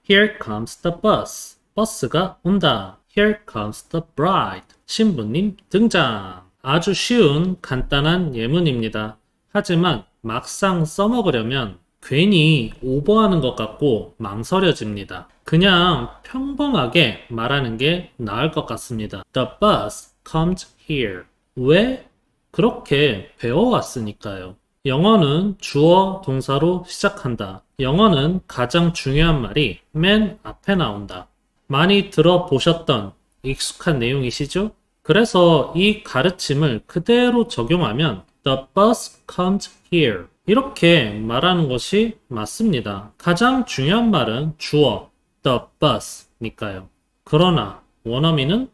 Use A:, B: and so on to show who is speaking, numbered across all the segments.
A: Here comes the bus. 버스가 온다. Here comes the bride. 신부님 등장. 아주 쉬운 간단한 예문입니다. 하지만 막상 써먹으려면 괜히 오버하는 것 같고 망설여집니다. 그냥 평범하게 말하는 게 나을 것 같습니다. The bus comes here. 왜? 그렇게 배워왔으니까요. 영어는 주어, 동사로 시작한다. 영어는 가장 중요한 말이 맨 앞에 나온다. 많이 들어보셨던 익숙한 내용이시죠? 그래서 이 가르침을 그대로 적용하면 The bus comes here. 이렇게 말하는 것이 맞습니다. 가장 중요한 말은 주어, the bus니까요. 그러나 원어민은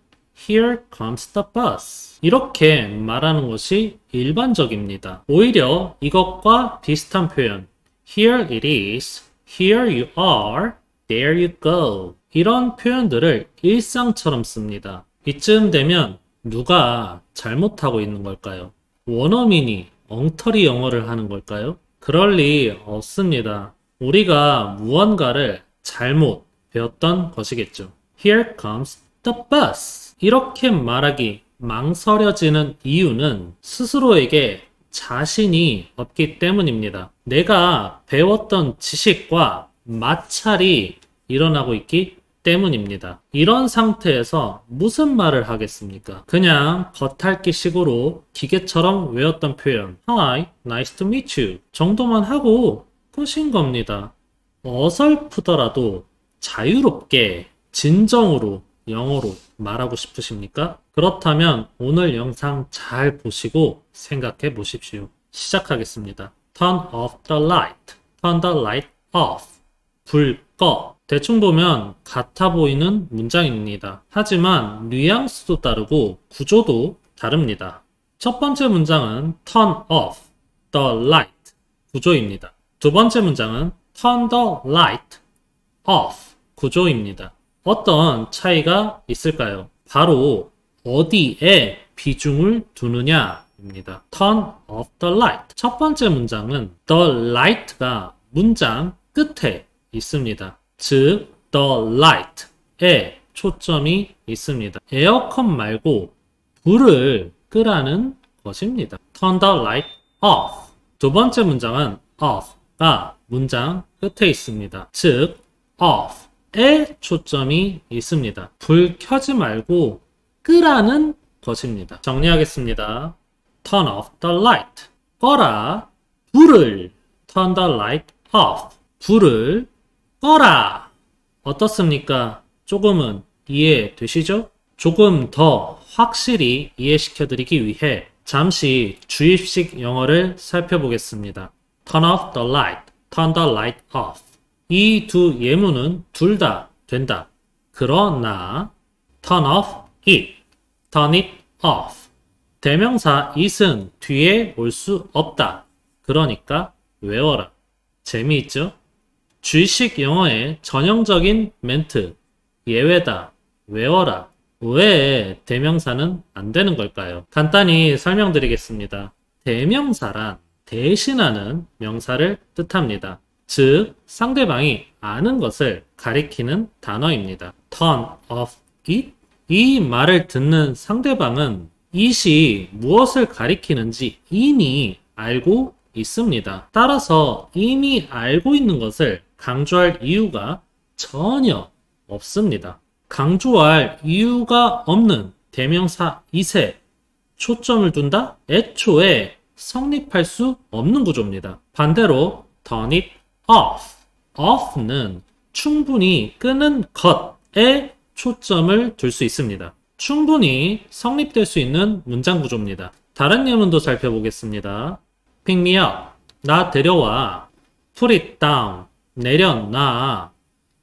A: Here comes the bus. 이렇게 말하는 것이 일반적입니다. 오히려 이것과 비슷한 표현 Here it is, here you are, there you go. 이런 표현들을 일상처럼 씁니다. 이쯤 되면 누가 잘못하고 있는 걸까요? 원어민이 엉터리 영어를 하는 걸까요? 그럴 리 없습니다. 우리가 무언가를 잘못 배웠던 것이겠죠. Here comes the bus. 이렇게 말하기 망설여지는 이유는 스스로에게 자신이 없기 때문입니다. 내가 배웠던 지식과 마찰이 일어나고 있기 때문입니다. 이런 상태에서 무슨 말을 하겠습니까? 그냥 겉핥기 식으로 기계처럼 외웠던 표현 Hi, nice to meet you 정도만 하고 끝인 겁니다. 어설프더라도 자유롭게 진정으로 영어로 말하고 싶으십니까? 그렇다면 오늘 영상 잘 보시고 생각해 보십시오. 시작하겠습니다. Turn off the light. Turn the light off. 불 꺼. 대충 보면 같아 보이는 문장입니다. 하지만 뉘앙스도 다르고 구조도 다릅니다. 첫 번째 문장은 turn off the light 구조입니다. 두 번째 문장은 turn the light off 구조입니다. 어떤 차이가 있을까요? 바로 어디에 비중을 두느냐입니다. turn off the light. 첫 번째 문장은 the light가 문장 끝에 있습니다. 즉, the light에 초점이 있습니다. 에어컨 말고 불을 끄라는 것입니다. turn the light off. 두 번째 문장은 off가 문장 끝에 있습니다. 즉, off에 초점이 있습니다. 불 켜지 말고 끄라는 것입니다. 정리하겠습니다. turn off the light. 꺼라. 불을. turn the light off. 불을 꺼라. 어떻습니까? 조금은 이해되시죠? 조금 더 확실히 이해시켜드리기 위해 잠시 주입식 영어를 살펴보겠습니다. Turn off the light, turn the light off. 이 두 예문은 둘 다 된다. 그러나 turn off it, turn it off. 대명사 it은 뒤에 올 수 없다. 그러니까 외워라. 재미있죠? 주식 영어의 전형적인 멘트, 예외다, 외워라. 왜 대명사는 안 되는 걸까요? 간단히 설명드리겠습니다. 대명사란 대신하는 명사를 뜻합니다. 즉, 상대방이 아는 것을 가리키는 단어입니다. turn off it? 이 말을 듣는 상대방은 it이 무엇을 가리키는지 이미 알고 있습니다. 따라서 이미 알고 있는 것을 강조할 이유가 전혀 없습니다. 강조할 이유가 없는 대명사 it에 초점을 둔다? 애초에 성립할 수 없는 구조입니다. 반대로 turn it off. off는 충분히 끄는 것에 초점을 둘 수 있습니다. 충분히 성립될 수 있는 문장 구조입니다. 다른 예문도 살펴보겠습니다. Pick me up. 나 데려와. Put it down. 내려놔.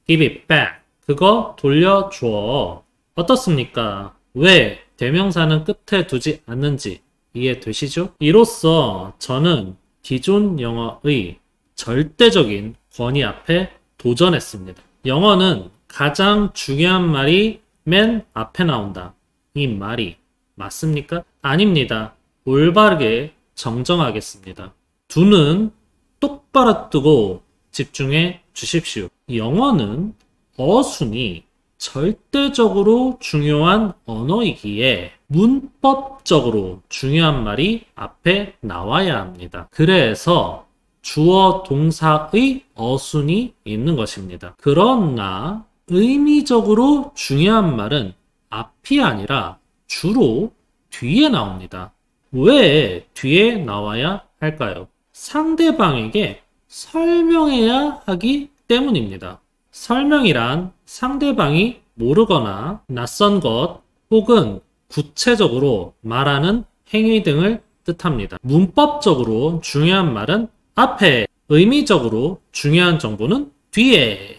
A: Give it back. 그거 돌려줘. 어떻습니까? 왜 대명사는 끝에 두지 않는지 이해되시죠? 이로써 저는 기존 영어의 절대적인 권위 앞에 도전했습니다. 영어는 가장 중요한 말이 맨 앞에 나온다. 이 말이 맞습니까? 아닙니다. 올바르게 정정하겠습니다. 두 눈 똑바로 뜨고 집중해 주십시오. 영어는 어순이 절대적으로 중요한 언어이기에 문법적으로 중요한 말이 앞에 나와야 합니다. 그래서 주어 동사의 어순이 있는 것입니다. 그러나 의미적으로 중요한 말은 앞이 아니라 주로 뒤에 나옵니다. 왜 뒤에 나와야 할까요? 상대방에게 설명해야 하기 때문입니다. 설명이란 상대방이 모르거나 낯선 것 혹은 구체적으로 말하는 행위 등을 뜻합니다. 문법적으로 중요한 말은 앞에, 의미적으로 중요한 정보는 뒤에.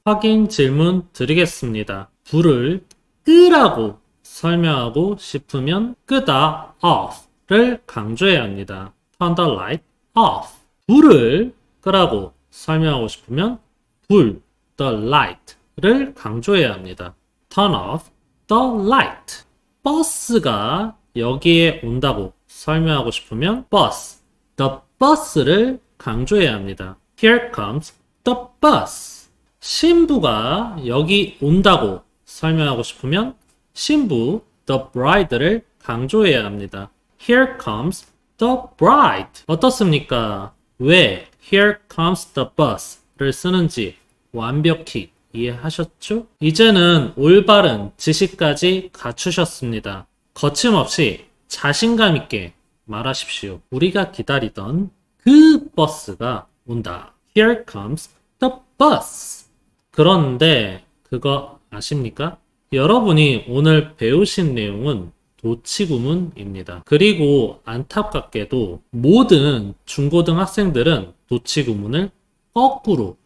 A: 확인 질문 드리겠습니다. 불을 끄라고 설명하고 싶으면 끄다 off를 강조해야 합니다. Turn the light off. 불을 끄라고 설명하고 싶으면 불, the light를 강조해야 합니다. Turn off the light. 버스가 여기에 온다고 설명하고 싶으면 bus, the bus를 강조해야 합니다. Here comes the bus. 신부가 여기 온다고 설명하고 싶으면 신부, the bride를 강조해야 합니다. Here comes the bride. 어떻습니까? 왜 here comes the bus를 쓰는지 완벽히 이해하셨죠? 이제는 올바른 지식까지 갖추셨습니다. 거침없이 자신감 있게 말하십시오. 우리가 기다리던 그 버스가 온다. Here comes the bus. 그런데 그거 아십니까? 여러분이 오늘 배우신 내용은 도치구문입니다. 그리고 안타깝게도 모든 중고등학생들은 도치구문을 거꾸로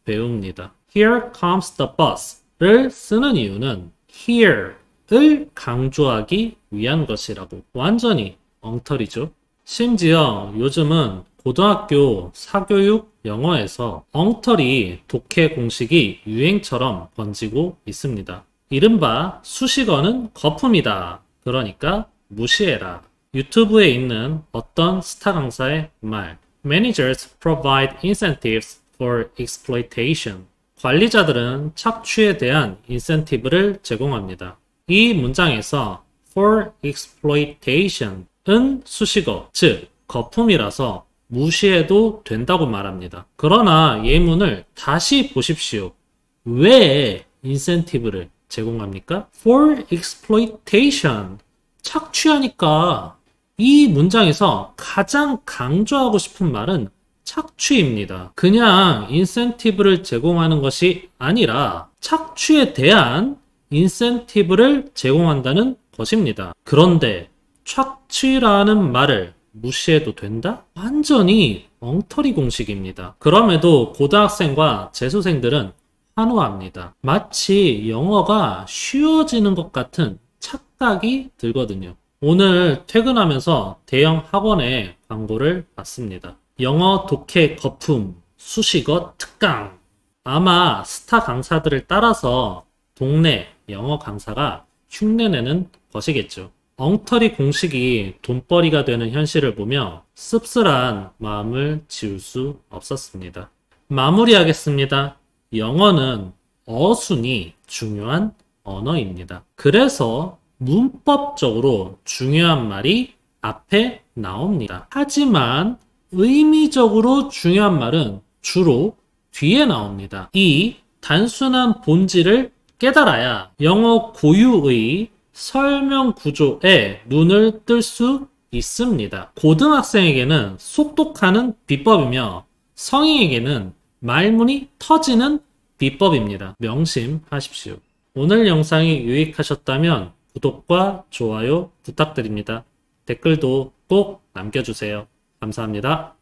A: 배웁니다. Here comes the bus를 쓰는 이유는 here을 강조하기 위한 것이라고. 완전히 엉터리죠. 심지어 요즘은 고등학교 사교육 영어에서 엉터리 독해 공식이 유행처럼 번지고 있습니다. 이른바 수식어는 거품이다. 그러니까 무시해라. 유튜브에 있는 어떤 스타 강사의 말. Managers provide incentives for exploitation. 관리자들은 착취에 대한 인센티브를 제공합니다. 이 문장에서 for exploitation은 수식어, 즉 거품이라서 무시해도 된다고 말합니다. 그러나 예문을 다시 보십시오. 왜 인센티브를 제공합니까? For exploitation. 착취하니까. 이 문장에서 가장 강조하고 싶은 말은 착취입니다. 그냥 인센티브를 제공하는 것이 아니라 착취에 대한 인센티브를 제공한다는 것입니다. 그런데 착취라는 말을 무시해도 된다? 완전히 엉터리 공식입니다. 그럼에도 고등학생과 재수생들은 환호합니다. 마치 영어가 쉬워지는 것 같은 착각이 들거든요. 오늘 퇴근하면서 대형 학원의 광고를 봤습니다. 영어 독해 거품, 수식어 특강. 아마 스타 강사들을 따라서 동네 영어 강사가 흉내내는 것이겠죠. 엉터리 공식이 돈벌이가 되는 현실을 보며 씁쓸한 마음을 지울 수 없었습니다. 마무리하겠습니다. 영어는 어순이 중요한 언어입니다. 그래서 문법적으로 중요한 말이 앞에 나옵니다. 하지만 의미적으로 중요한 말은 주로 뒤에 나옵니다. 이 단순한 본질을 깨달아야 영어 고유의 설명 구조에 눈을 뜰 수 있습니다. 고등학생에게는 속독하는 비법이며 성인에게는 말문이 터지는 비법입니다. 명심하십시오. 오늘 영상이 유익하셨다면 구독과 좋아요 부탁드립니다. 댓글도 꼭 남겨주세요. 감사합니다.